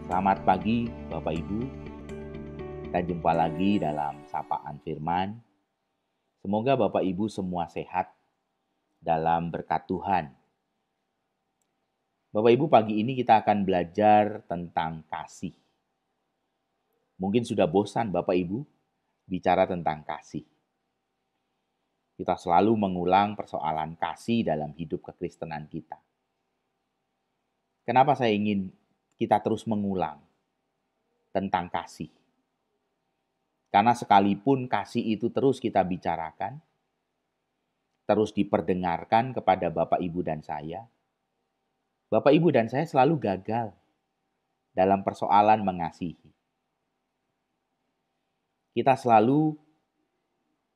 Selamat pagi Bapak Ibu, kita jumpa lagi dalam Sapaan Firman. Semoga Bapak Ibu semua sehat dalam berkat Tuhan. Bapak Ibu, pagi ini kita akan belajar tentang kasih. Mungkin sudah bosan Bapak Ibu bicara tentang kasih. Kita selalu mengulang persoalan kasih dalam hidup kekristenan kita. Kenapa saya ingin kita terus mengulang tentang kasih? Karena sekalipun kasih itu terus kita bicarakan, terus diperdengarkan kepada Bapak, Ibu, dan saya, Bapak, Ibu, dan saya selalu gagal dalam persoalan mengasihi. Kita selalu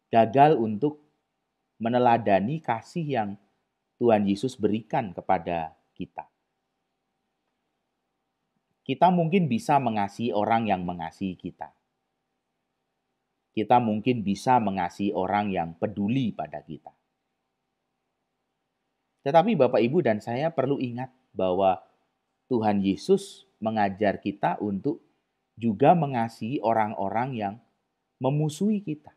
gagal untuk meneladani kasih yang Tuhan Yesus berikan kepada kita. Kita mungkin bisa mengasihi orang yang mengasihi kita. Kita mungkin bisa mengasihi orang yang peduli pada kita. Tetapi Bapak, Ibu, dan saya perlu ingat bahwa Tuhan Yesus mengajar kita untuk juga mengasihi orang-orang yang memusuhi kita.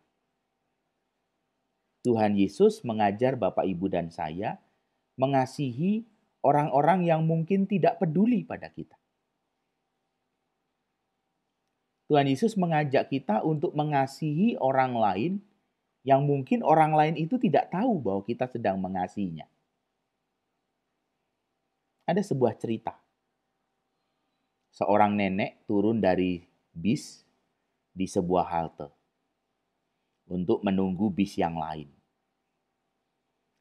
Tuhan Yesus mengajar Bapak, Ibu, dan saya mengasihi orang-orang yang mungkin tidak peduli pada kita. Tuhan Yesus mengajak kita untuk mengasihi orang lain yang mungkin orang lain itu tidak tahu bahwa kita sedang mengasihinya. Ada sebuah cerita. Seorang nenek turun dari bis di sebuah halte untuk menunggu bis yang lain.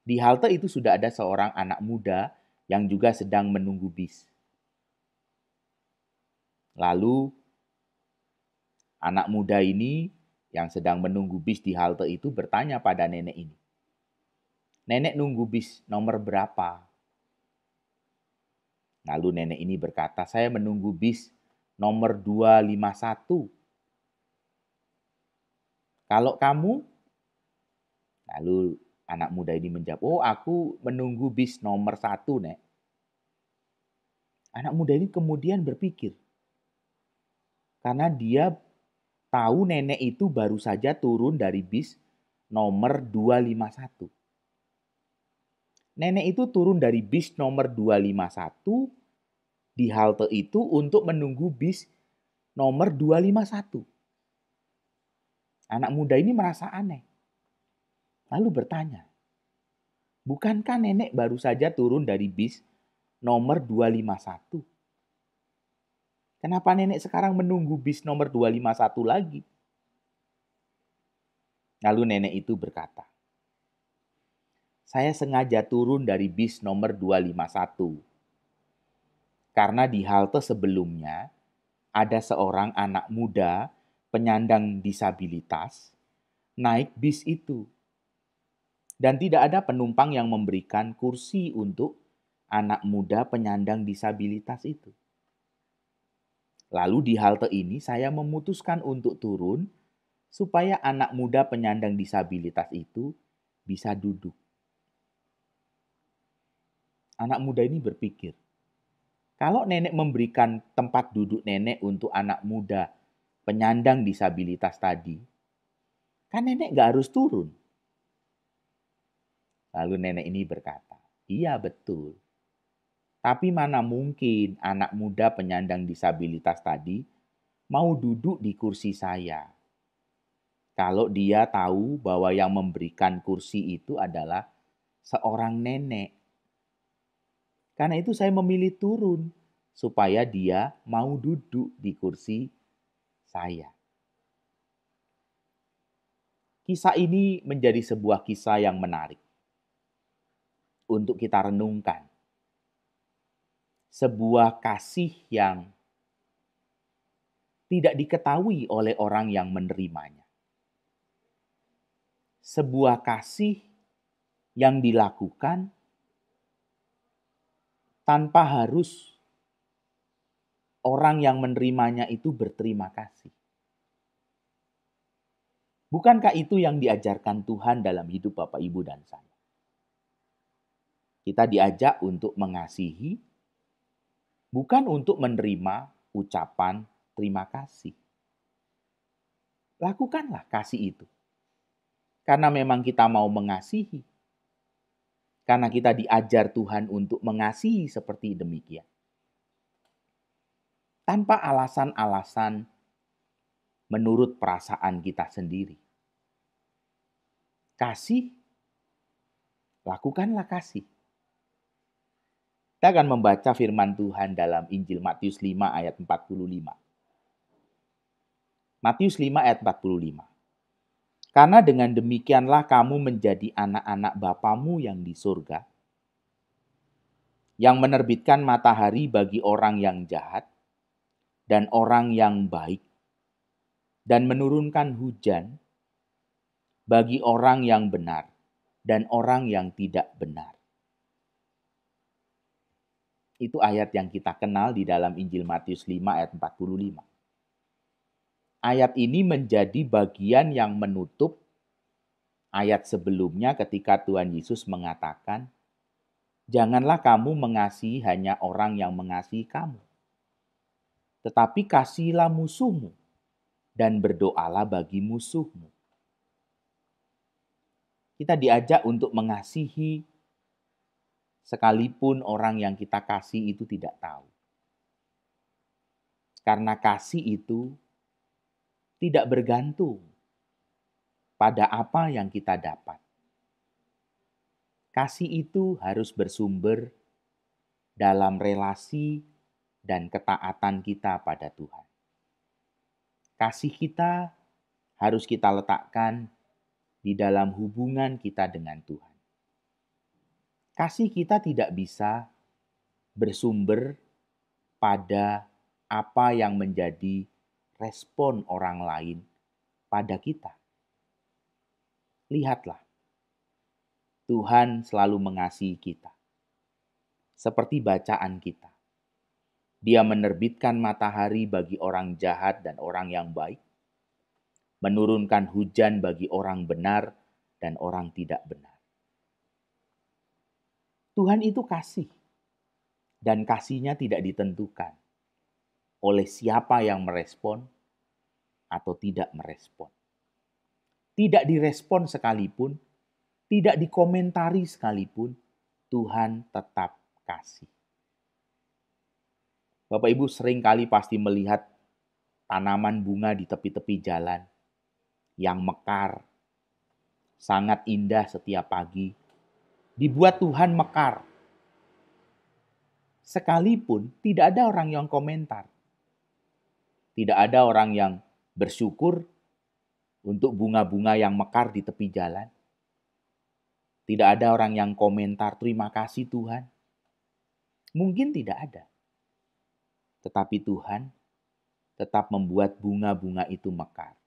Di halte itu sudah ada seorang anak muda yang juga sedang menunggu bis. Lalu anak muda ini yang sedang menunggu bis di halte itu bertanya pada nenek ini. Nenek nunggu bis nomor berapa? Lalu nenek ini berkata, saya menunggu bis nomor 251. Kalau kamu? Lalu anak muda ini menjawab, oh aku menunggu bis nomor 1, Nek. Anak muda ini kemudian berpikir, karena dia tahu nenek itu baru saja turun dari bis nomor 251. Nenek itu turun dari bis nomor 251 di halte itu untuk menunggu bis nomor 251. Anak muda ini merasa aneh. Lalu bertanya, bukankah nenek baru saja turun dari bis nomor 251? Kenapa nenek sekarang menunggu bis nomor 251 lagi? Lalu nenek itu berkata, saya sengaja turun dari bis nomor 251. Karena di halte sebelumnya ada seorang anak muda penyandang disabilitas naik bis itu. Dan tidak ada penumpang yang memberikan kursi untuk anak muda penyandang disabilitas itu. Lalu di halte ini saya memutuskan untuk turun supaya anak muda penyandang disabilitas itu bisa duduk. Anak muda ini berpikir, kalau nenek memberikan tempat duduk nenek untuk anak muda penyandang disabilitas tadi, kan nenek gak harus turun. Lalu nenek ini berkata, iya betul. Tapi mana mungkin anak muda penyandang disabilitas tadi mau duduk di kursi saya. Kalau dia tahu bahwa yang memberikan kursi itu adalah seorang nenek. Karena itu saya memilih turun supaya dia mau duduk di kursi saya. Kisah ini menjadi sebuah kisah yang menarik untuk kita renungkan. Sebuah kasih yang tidak diketahui oleh orang yang menerimanya. Sebuah kasih yang dilakukan tanpa harus orang yang menerimanya itu berterima kasih. Bukankah itu yang diajarkan Tuhan dalam hidup Bapak, Ibu, dan saya? Kita diajak untuk mengasihi, bukan untuk menerima ucapan terima kasih. Lakukanlah kasih itu. Karena memang kita mau mengasihi. Karena kita diajar Tuhan untuk mengasihi seperti demikian. Tanpa alasan-alasan menurut perasaan kita sendiri. Kasih, lakukanlah kasih. Kita akan membaca firman Tuhan dalam Injil Matius 5 ayat 45. Matius 5 ayat 45. Karena dengan demikianlah kamu menjadi anak-anak Bapamu yang di surga, yang menerbitkan matahari bagi orang yang jahat dan orang yang baik, dan menurunkan hujan bagi orang yang benar dan orang yang tidak benar. Itu ayat yang kita kenal di dalam Injil Matius 5 ayat 45. Ayat ini menjadi bagian yang menutup ayat sebelumnya ketika Tuhan Yesus mengatakan, janganlah kamu mengasihi hanya orang yang mengasihi kamu, tetapi kasihilah musuhmu dan berdoalah bagi musuhmu. Kita diajak untuk mengasihi sekalipun orang yang kita kasih itu tidak tahu. Karena kasih itu tidak bergantung pada apa yang kita dapat. Kasih itu harus bersumber dalam relasi dan ketaatan kita pada Tuhan. Kasih kita harus kita letakkan di dalam hubungan kita dengan Tuhan. Kasih kita tidak bisa bersumber pada apa yang menjadi respon orang lain pada kita. Lihatlah, Tuhan selalu mengasihi kita. Seperti bacaan kita. Dia menerbitkan matahari bagi orang jahat dan orang yang baik. Menurunkan hujan bagi orang benar dan orang tidak benar. Tuhan itu kasih. Dan kasihnya tidak ditentukan oleh siapa yang merespon atau tidak merespon. Tidak direspon sekalipun, tidak dikomentari sekalipun, Tuhan tetap kasih. Bapak Ibu seringkali pasti melihat tanaman bunga di tepi-tepi jalan yang mekar, sangat indah setiap pagi, dibuat Tuhan mekar. Sekalipun tidak ada orang yang komentar. Tidak ada orang yang bersyukur untuk bunga-bunga yang mekar di tepi jalan. Tidak ada orang yang komentar, terima kasih Tuhan. Mungkin tidak ada. Tetapi Tuhan tetap membuat bunga-bunga itu mekar.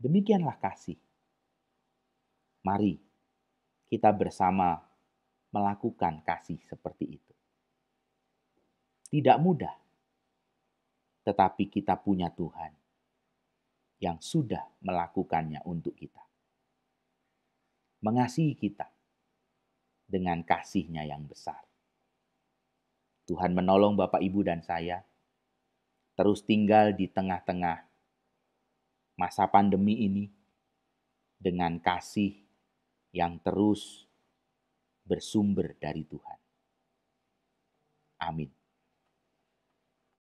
Demikianlah kasih. Mari kita bersama melakukan kasih seperti itu. Tidak mudah, tetapi kita punya Tuhan yang sudah melakukannya untuk kita. Mengasihi kita dengan kasih-Nya yang besar. Tuhan menolong Bapak, Ibu, dan saya terus tinggal di tengah-tengah masa pandemi ini dengan kasih yang terus bersumber dari Tuhan. Amin.